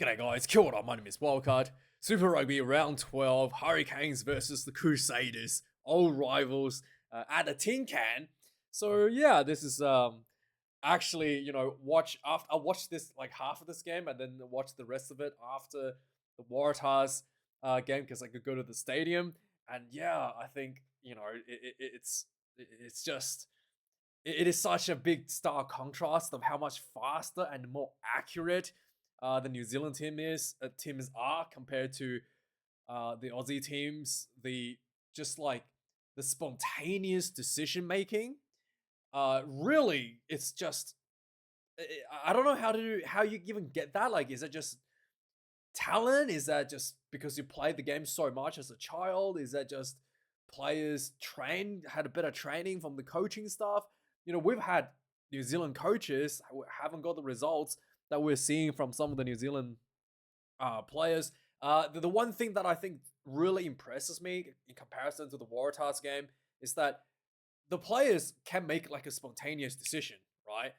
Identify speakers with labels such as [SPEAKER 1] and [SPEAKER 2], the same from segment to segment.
[SPEAKER 1] G'day guys, kia ora, my name is Wildkard. Super Rugby round 12, Hurricanes versus the Crusaders, old rivals at a tin can. So yeah, this is actually, watch after I watched this like half of this game and then watch the rest of it after the Waratahs game because I could go to the stadium. And yeah, I think it's just it is such a big stark contrast of how much faster and more accurate the New Zealand teams are compared to the Aussie teams. The just like the spontaneous decision making. Really, it's just I don't know how you even get that. Like, is it just talent? Is that just because you played the game so much as a child? Is that just players had a better training from the coaching staff? We've had New Zealand coaches who haven't got the results that we're seeing from some of the New Zealand players. The one thing that I think really impresses me in comparison to the Waratahs game is that the players can make like a spontaneous decision, right?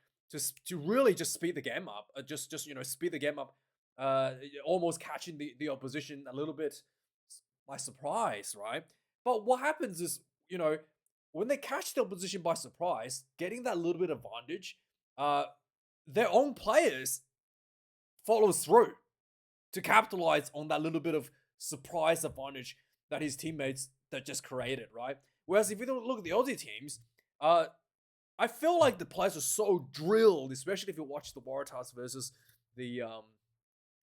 [SPEAKER 1] To really just speed the game up, just speed the game up, uh, almost catching the opposition a little bit by surprise, right? But what happens is, when they catch the opposition by surprise, getting that little bit of advantage, uh, their own players follows through to capitalize on that little bit of surprise advantage that his teammates that just created, right? Whereas if you don't look at the Aussie teams, I feel like the players are so drilled, especially if you watch the Waratahs versus the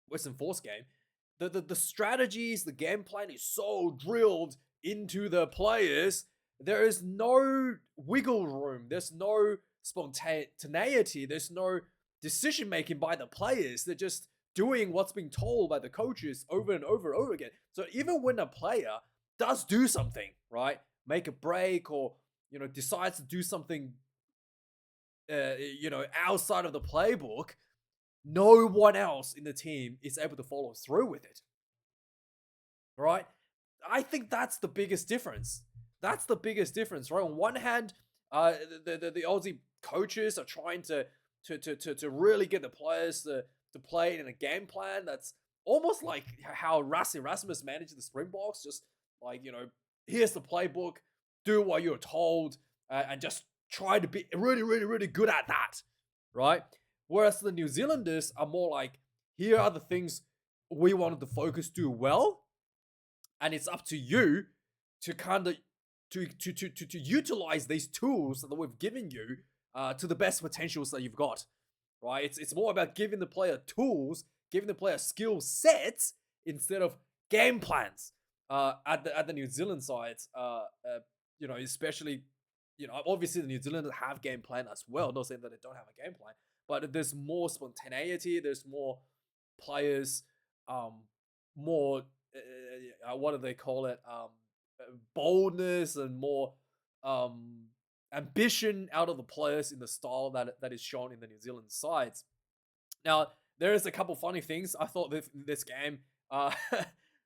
[SPEAKER 1] Western Force game. The strategies, the game plan is so drilled into the players. There is no wiggle room. There's no spontaneity. There's no decision making by the players. They're just doing what's being told by the coaches over and over and over again. So even when a player does do something, right, make a break or decides to do something, outside of the playbook, no one else in the team is able to follow through with it. Right? I think that's the biggest difference. That's the biggest difference, right? On one hand, the Aussie coaches are trying to really get the players to play in a game plan that's almost like how Erasmus managed the Springboks. Just like, here's the playbook, do what you're told, and just try to be really, really, really good at that, right? Whereas the New Zealanders are more like, here are the things we wanted to focus do well, and it's up to you to kind of to utilize these tools that we've given you to the best potentials that you've got, right? It's more about giving the player tools, giving the player skill sets instead of game plans. At the New Zealand sides, especially, obviously the New Zealanders have game plan as well. Not saying that they don't have a game plan, but there's more spontaneity. There's more players, more what do they call it? Boldness and more ambition out of the players in the style that is shown in the New Zealand sides. Now, there is a couple funny things I thought this game.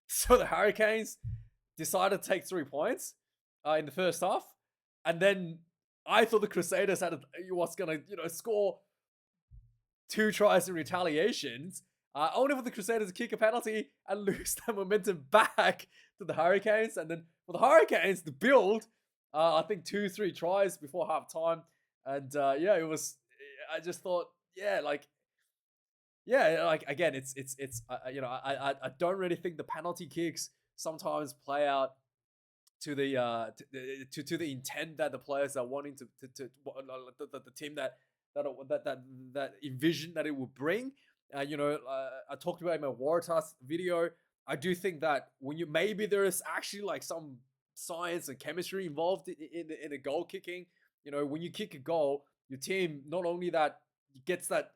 [SPEAKER 1] So the Hurricanes decided to take 3 points in the first half, and then I thought the Crusaders was gonna score 2 tries in retaliations. Only for the Crusaders to kick a penalty and lose their momentum back to the Hurricanes. And then for the Hurricanes to build, I think 2-3 tries before half time. And it was, I just thought, again, it's I don't really think the penalty kicks sometimes play out to the to the intent that the players are wanting to the team that envision that it will bring. I talked about in my Waratahs video. I do think that maybe there is actually like some science and chemistry involved in a goal kicking. When you kick a goal, your team not only that gets that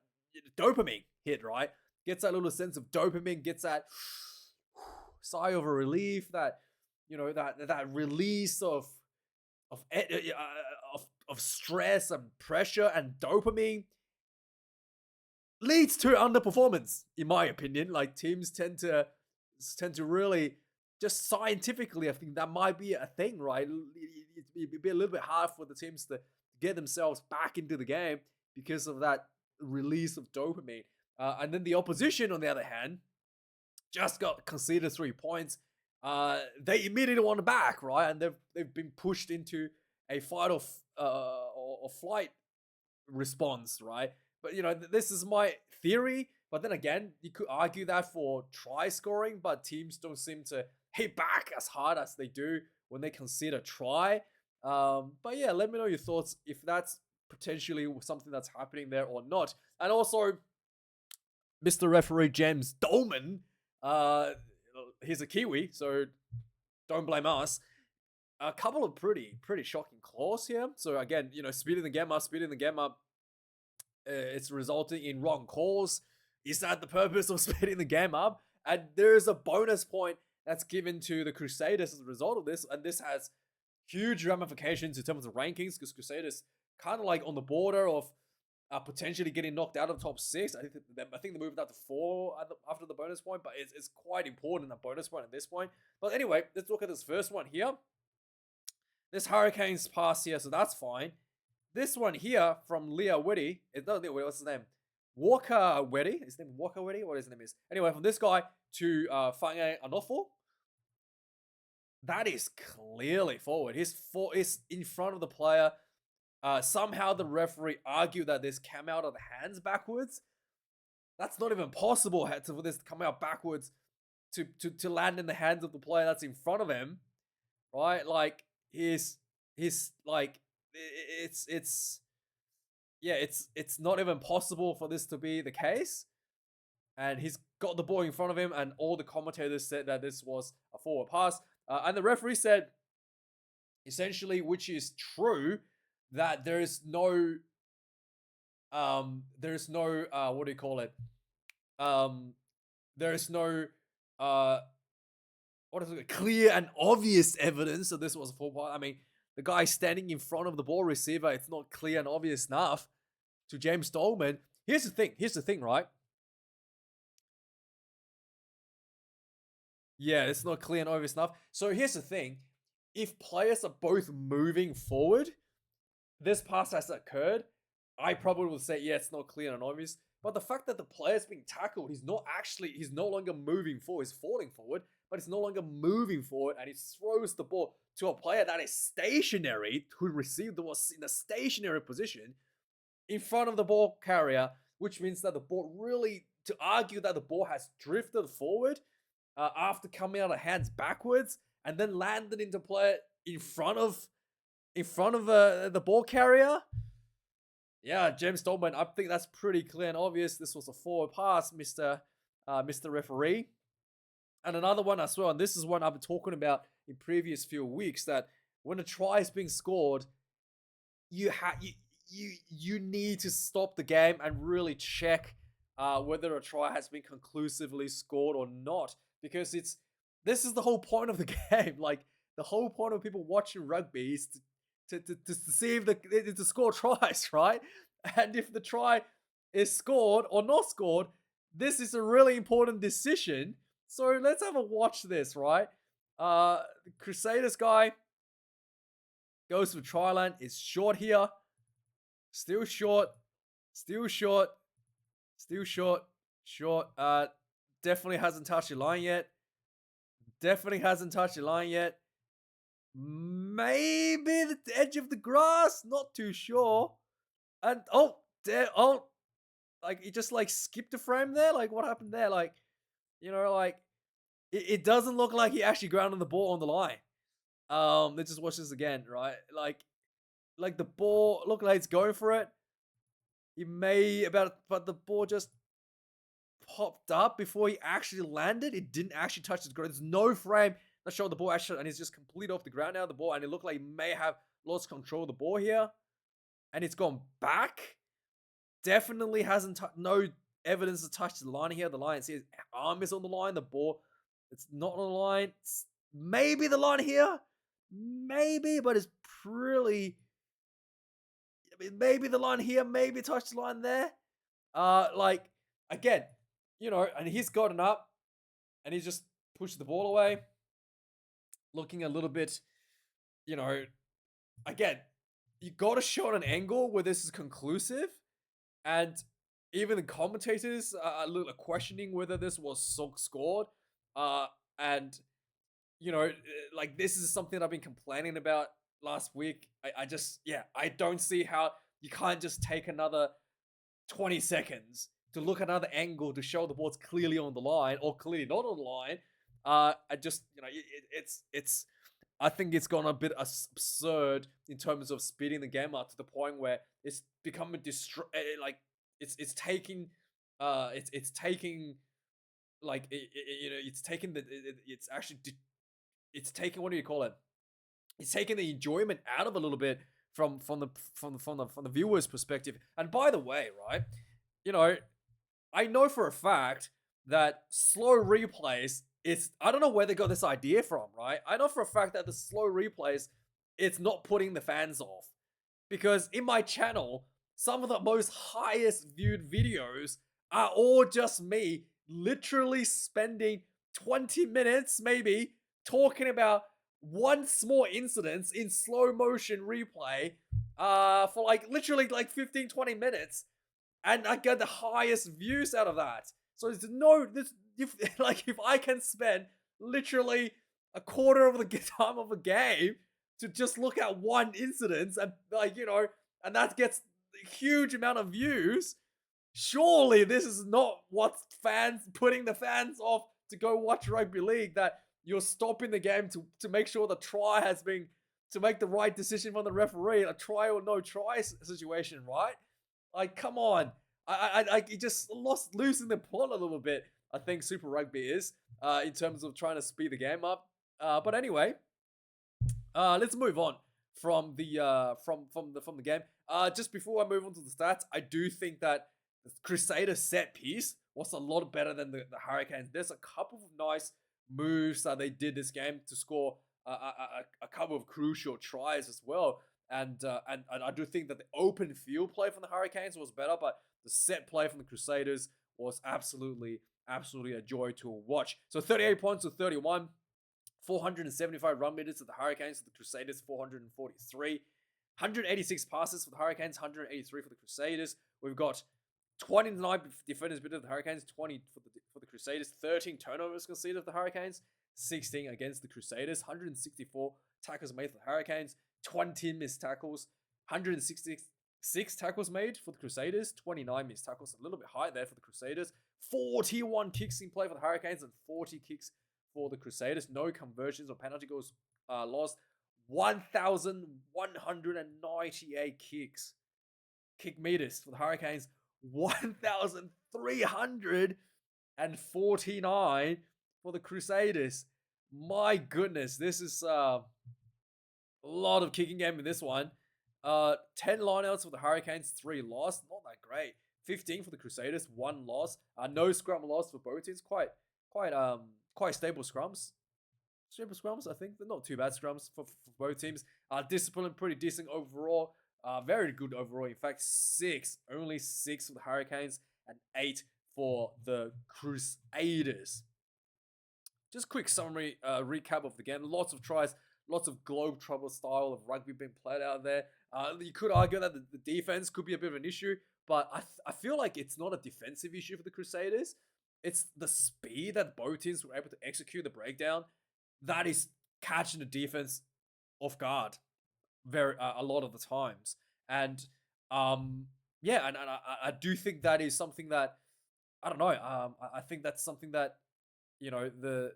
[SPEAKER 1] dopamine hit, right? Gets that little sense of dopamine, gets that sigh of a relief, that that release of stress and pressure and dopamine leads to underperformance, in my opinion. Like, teams tend to really just scientifically, I think that might be a thing, right? It'd be a little bit hard for the teams to get themselves back into the game because of that release of dopamine. And then the opposition, on the other hand, just got conceded 3 points. They immediately want back, right? And they've been pushed into a fight or flight response, right? But this is my theory. But then again, you could argue that for try scoring, but teams don't seem to hit back as hard as they do when they concede a try. But yeah, let me know your thoughts if that's potentially something that's happening there or not. And also, Mr. Referee James Dolman, he's a Kiwi, so don't blame us. A couple of pretty shocking calls here. So again, speeding the game up, it's resulting in wrong calls. Is that the purpose of speeding the game up? And there's a bonus point that's given to the Crusaders as a result of this, and this has huge ramifications in terms of rankings, because Crusaders kind of like on the border of potentially getting knocked out of the top 6. I think they moved out to 4 after the bonus point, but it's quite important, a bonus point at this point. But anyway, let's look at this first one here. This Hurricanes pass here, so that's fine. This one here from Leah Whitty, what's his name? Walker Whitty? His name Walker Whitty? What his name is? Anyway, from this guy to Fange Anofo, that is clearly forward. His foot is in front of the player. Somehow the referee argued that this came out of the hands backwards. That's not even possible for this to come out backwards to land in the hands of the player that's in front of him, right? Like it's not even possible for this to be the case. And he's got the ball in front of him, and all the commentators said that this was a forward pass. And the referee said, essentially, which is true, that there's no what do you call it? There's no what is it? Clear and obvious evidence that this was a forward pass. I mean, the guy standing in front of the ball receiver, it's not clear and obvious enough to James Dolman. Here's the thing, right? Yeah, it's not clear and obvious enough. So here's the thing. If players are both moving forward, this pass has occurred, I probably would say, yeah, it's not clear and obvious. But the fact that the player's being tackled, he's no longer moving forward. He's falling forward, but he's no longer moving forward, and he throws the ball to a player that is stationary, who received the ball in a stationary position in front of the ball carrier, which means that the ball really, to argue that the ball has drifted forward after coming out of hands backwards and then landed into play in front of the ball carrier. Yeah, James Dolman, I think that's pretty clear and obvious. This was a forward pass, Mr. Referee. And another one as well, and this is one I've been talking about in previous few weeks, that when a try is being scored, you need to stop the game and really check whether a try has been conclusively scored or not, because this is the whole point of the game. Like, the whole point of people watching rugby is to see if to score tries, right? And if the try is scored or not scored, this is a really important decision. So let's have a watch this, right? The Crusaders guy goes for try line. It's short here. Still short. Short. Definitely hasn't touched the line yet. Maybe the edge of the grass. Not too sure. And like he just like skipped a frame there. Like, what happened there? Like, it doesn't look like he actually grounded the ball on the line. Let's just watch this again, right? Like the ball looked like it's going for it. But the ball just popped up before he actually landed. It didn't actually touch the ground. There's no frame that showed the ball actually, and he's just completely off the ground now. The ball, and it looked like he may have lost control of the ball here, and it's gone back. Definitely hasn't no evidence to touch the line here. The line, see his arm is on the line. The ball, it's not on the line. It's maybe the line here, maybe, but it's pretty. Maybe the line here, maybe touch the line there. Like, again, and he's gotten up and he's just pushed the ball away. Looking a little bit, again, you got to show an angle where this is conclusive. And even the commentators are questioning whether this was scored. Uh, and like this is something I've been complaining about last week. I just, yeah, I don't see how you can't just take another 20 seconds to look at another angle to show the ball's clearly on the line or clearly not on the line. I just, it's I think it's gone a bit absurd in terms of speeding the game up to the point where it's become a like it's taking it's taking like it's taking it's actually it's taking, what do you call it? It's taking the enjoyment out of a little bit from the viewer's perspective. And by the way, right, you know, I know for a fact that slow replays, it's, I don't know where they got this idea from, right? I know for a fact that the slow replays, it's not putting the fans off. Because in my channel, some of the most highest viewed videos are all just me literally spending 20 minutes maybe talking about one small incident in slow motion replay for like literally like 15-20 minutes, and I get the highest views out of that. So there's no this if like if I can spend literally a quarter of the time of a game to just look at one incident and and that gets a huge amount of views, surely this is not what's fans putting the fans off to go watch rugby league, that you're stopping the game to make sure the try has been, to make the right decision from the referee, a try or no try situation, right? Like, come on. I it just lost losing the plot a little bit. I think Super Rugby is in terms of trying to speed the game up. But anyway, let's move on from the game. Just before I move on to the stats, I do think that the Crusaders set piece was a lot better than the Hurricanes. There's a couple of nice moves that they did this game to score a couple of crucial tries as well. And I do think that the open field play from the Hurricanes was better, but the set play from the Crusaders was absolutely a joy to watch. So 38 points to 31. 475 run meters to the Hurricanes, for the Crusaders 443. 186 passes for the Hurricanes, 183 for the Crusaders. We've got 29 defenders beat of the Hurricanes, 20 for the Crusaders. 13 turnovers conceded of the Hurricanes, 16 against the Crusaders. 164 tackles made for the Hurricanes, 20 missed tackles. 166 tackles made for the Crusaders, 29 missed tackles, a little bit high there for the Crusaders. 41 kicks in play for the Hurricanes and 40 kicks for the Crusaders. No conversions or penalty goals lost. 1,198 kick meters for the Hurricanes. 1,349 for the Crusaders. My goodness, this is a lot of kicking game in this one. 10 lineouts for the Hurricanes, 3 lost. Not that great. 15 for the Crusaders, 1 loss. No scrum loss for both teams. Quite stable scrums. Stable scrums, I think. They're not too bad scrums for both teams. Discipline, pretty decent overall. Very good overall. In fact, only 6 for the Hurricanes and 8 for the Crusaders. Just quick summary, recap of the game. Lots of tries, lots of globe-trotter style of rugby being played out there. You could argue that the defense could be a bit of an issue, but I feel like it's not a defensive issue for the Crusaders. It's the speed that both teams were able to execute the breakdown that is catching the defense off guard a lot of the times. And yeah, and I do think that is something that, I don't know. I think that's something that that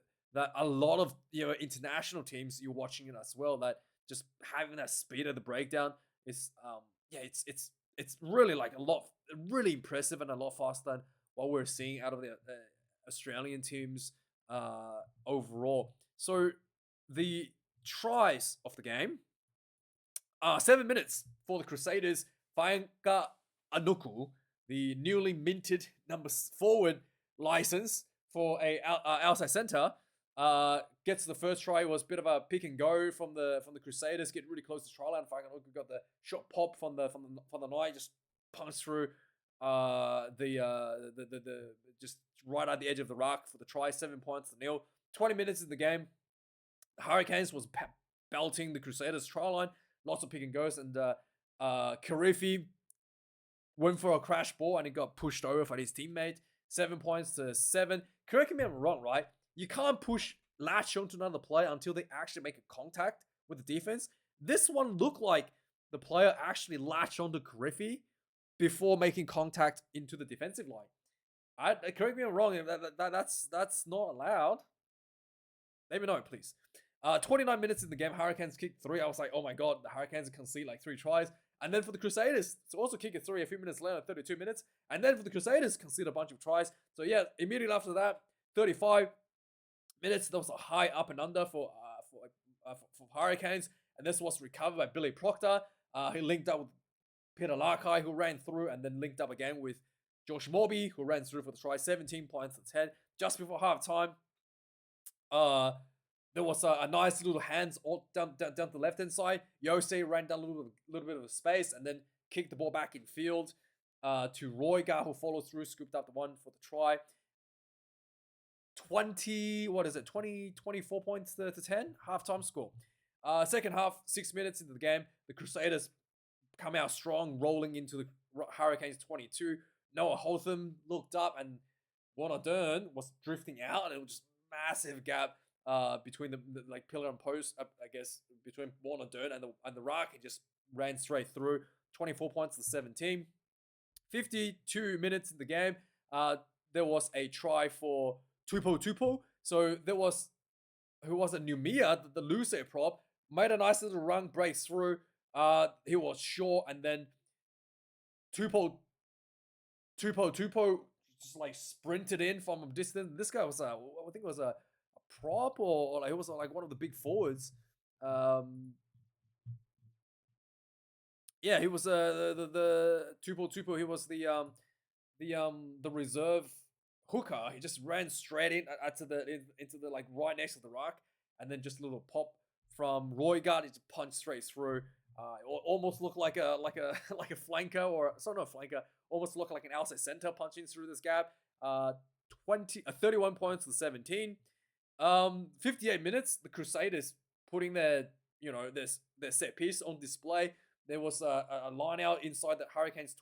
[SPEAKER 1] a lot of international teams you're watching it as well, that just having that speed of the breakdown is it's really like really impressive and a lot faster than what we're seeing out of the Australian teams overall. So the tries of the game, 7 minutes for the Crusaders. Fainga Anuku, the newly minted number forward license for a outside center, gets the first try. It was a bit of a pick and go from the Crusaders, get really close to try line. Fainga Anuku got the shot pop from the night, just punched through the just right at the edge of the rack for the try. 7 points to nil. 20 minutes in the game, the Hurricanes was belting the Crusaders try line. Lots of pick and goes, and Karifi went for a crash ball and he got pushed over by his teammate. 7 points to 7. Correct me if I'm wrong, right? You can't latch onto another player until they actually make a contact with the defense. This one looked like the player actually latched onto Griffey before making contact into the defensive line. Correct me if I'm wrong. That's not allowed. Let me know, please. 29 minutes in the game, Hurricanes kicked 3. I was like, oh my god, the Hurricanes concede like 3 tries. And then for the Crusaders to also kick a 3 a few minutes later, 32 minutes. And then for the Crusaders, concede a bunch of tries. So yeah, immediately after that, 35 minutes, there was a high up and under for Hurricanes. And this was recovered by Billy Proctor. He linked up with Peter Larkai, who ran through, and then linked up again with Josh Morby, who ran through for the try. 17 points to 10. Just before halftime, there was a nice little hands all down the left-hand side. Yosei ran down a little bit of a space and then kicked the ball back in field to Roygar, who followed through, scooped up the one for the try. 24 points to 10, halftime score. Second half, 6 minutes into the game, the Crusaders come out strong, rolling into the Hurricanes 22. Noah Hotham looked up and Warner Dern was drifting out, and it was just massive gap between the like pillar and post, I guess, between Warner Dern and the ruck. He just ran straight through. 24 points to 17. 52 minutes in the game. There was a try for Tupo. So there was, who was it? Numia, the loser prop, made a nice little run, breaks through. He was short, and then Tupo just like sprinted in from a distance. This guy was I think it was a prop, or like, it was like one of the big forwards. Yeah, he was the Tupo. He was the reserve hooker. He just ran straight into the like right next to the ruck, and then just a little pop from Roygar. He just punched straight through. Almost looked like a flanker, or sorry, not a flanker. Almost looked like an outside center punching through this gap. 31 points to 17. 58 minutes. The Crusaders putting their set piece on display. There was a line out inside the Hurricanes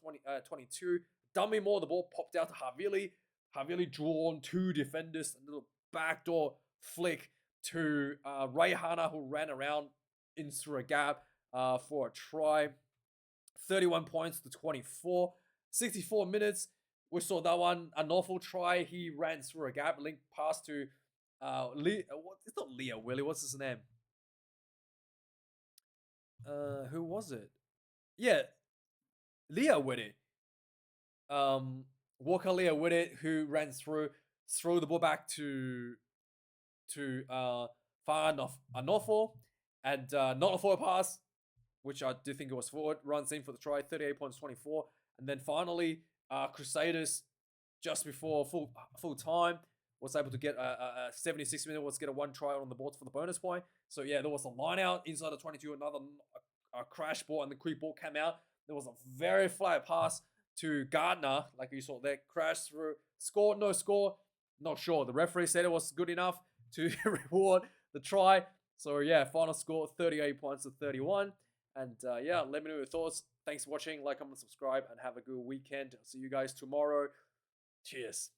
[SPEAKER 1] 22. Dummy Moore, the ball popped out to Havili. Havili drawn 2 defenders, a little backdoor flick to Rayhana, who ran around in through a gap for a try. 31 points to 24. 64 minutes. We saw that one. An awful try. He ran through a gap, linked pass to it's not Leo Willie. What's his name? Who was it? Yeah, Leo Willie. Walker Leo Willie, who ran through the ball back to Far Anofo, and not a forward pass, which I do think it was forward. Runs in for the try. 38 points, 24, and then finally, Crusaders just before full time was able to get a 76 minute, was get a 1 try on the board for the bonus point. So yeah, there was a line out inside the 22, another crash ball, and the quick ball came out. There was a very flat pass to Gardner, like you saw there, crash through, score, no score, not sure. The referee said it was good enough to reward the try. So yeah, final score 38 points to 31. And yeah, let me know your thoughts. Thanks for watching. Like, comment, subscribe, and have a good weekend. See you guys tomorrow. Cheers.